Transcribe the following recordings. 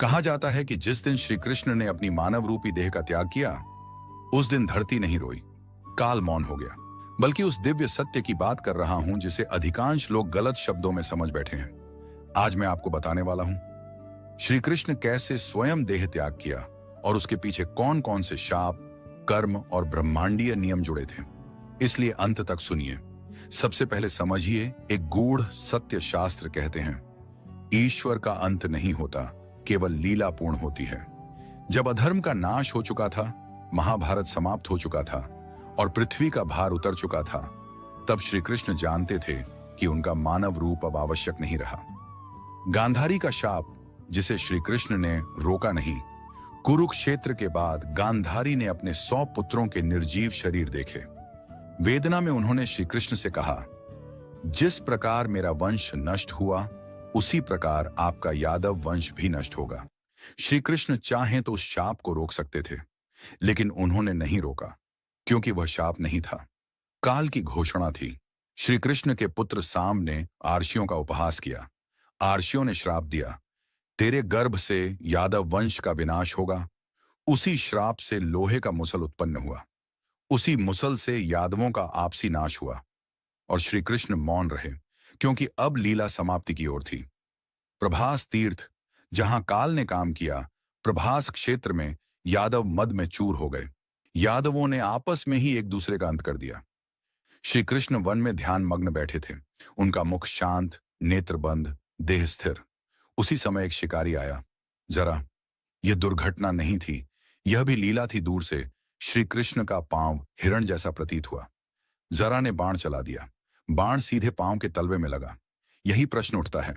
कहा जाता है कि जिस दिन श्री कृष्ण ने अपनी मानव रूपी देह का त्याग किया, उस दिन धरती नहीं रोई, काल मौन हो गया। बल्कि उस दिव्य सत्य की बात कर रहा हूं जिसे अधिकांश लोग गलत शब्दों में समझ बैठे हैं। आज मैं आपको बताने वाला हूं श्री कृष्ण कैसे स्वयं देह त्याग किया और उसके पीछे कौन कौन से शाप, कर्म और ब्रह्मांडीय नियम जुड़े थे। इसलिए अंत तक सुनिए। सबसे पहले समझिए, एक गूढ़ सत्य शास्त्र कहते हैं, ईश्वर का अंत नहीं होता, केवल लीला पूर्ण होती है। जब अधर्म का नाश हो चुका था, महाभारत समाप्त हो चुका था और पृथ्वी का भार उतर चुका था, तब श्री कृष्ण जानते थे कि उनका मानव रूप अब आवश्यक नहीं रहा। गांधारी का शाप, जिसे श्री कृष्ण ने रोका नहीं, कुरुक्षेत्र के बाद गांधारी ने अपने 100 पुत्रों के निर्जीव शरीर देखे। वेदना में उन्होंने श्री कृष्ण से कहा, जिस प्रकार मेरा वंश नष्ट हुआ, उसी प्रकार आपका यादव वंश भी नष्ट होगा। श्री कृष्ण चाहें तो उस शाप को रोक सकते थे, लेकिन उन्होंने नहीं रोका, क्योंकि वह शाप नहीं था, काल की घोषणा थी। श्री कृष्ण के पुत्र साम ने आर्षियों का उपहास किया। आर्षियों ने श्राप दिया, तेरे गर्भ से यादव वंश का विनाश होगा। उसी श्राप से लोहे का मुसल उत्पन्न हुआ, उसी मुसल से यादवों का आपसी नाश हुआ। और श्री कृष्ण मौन रहे, क्योंकि अब लीला समाप्ति की ओर थी। प्रभास तीर्थ, जहां काल ने काम किया, प्रभास क्षेत्र में यादव मद में चूर हो गए। यादवों ने आपस में ही एक दूसरे का अंत कर दिया। श्री कृष्ण वन में ध्यान मग्न बैठे थे, उनका मुख शांत, नेत्र बंद, देह स्थिर। उसी समय एक शिकारी आया। जरा, यह दुर्घटना नहीं थी, यह भी लीला थी। दूर से श्री कृष्ण का पांव हिरण जैसा प्रतीत हुआ। जरा ने बाण चला दिया। बाण सीधे पांव के तलवे में लगा। यही प्रश्न उठता है,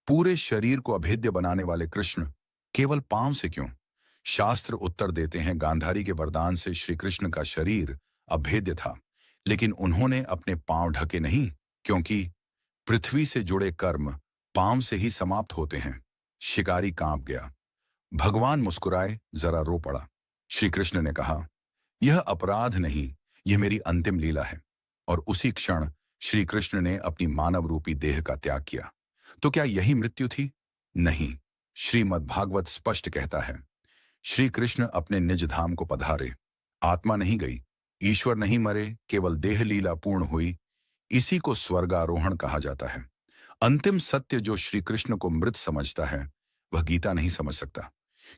पूरे शरीर को अभेद्य बनाने वाले कृष्ण केवल पांव से क्यों? शास्त्र उत्तर देते हैं, गांधारी के वरदान से श्री कृष्ण का शरीर अभेद्य था, लेकिन उन्होंने अपने पांव ढके नहीं, क्योंकि पृथ्वी से जुड़े कर्म पांव से ही समाप्त होते हैं। शिकारी कांप गया। भगवान मुस्कुराए, जरा रो पड़ा। श्री कृष्ण ने कहा, यह अपराध नहीं, यह मेरी अंतिम लीला है। और उसी क्षण श्री कृष्ण ने अपनी मानव रूपी देह का त्याग किया। तो क्या यही मृत्यु थी? नहीं। श्रीमद् भागवत स्पष्ट कहता है, श्री कृष्ण अपने निज धाम को पधारे। आत्मा नहीं गई, ईश्वर नहीं मरे, केवल देह लीला पूर्ण हुई। इसी को स्वर्गारोहण कहा जाता है। अंतिम सत्य जो श्री कृष्ण को मृत समझता है, वह गीता नहीं समझ सकता,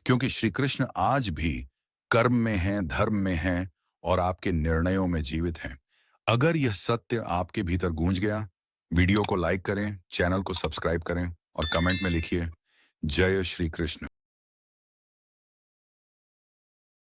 क्योंकि श्री कृष्ण आज भी कर्म में हैं, धर्म में हैं और आपके निर्णयों में जीवित हैं। अगर यह सत्य आपके भीतर गूंज गया, वीडियो को लाइक करें, चैनल को सब्सक्राइब करें और कमेंट में लिखिए, जय श्री कृष्ण।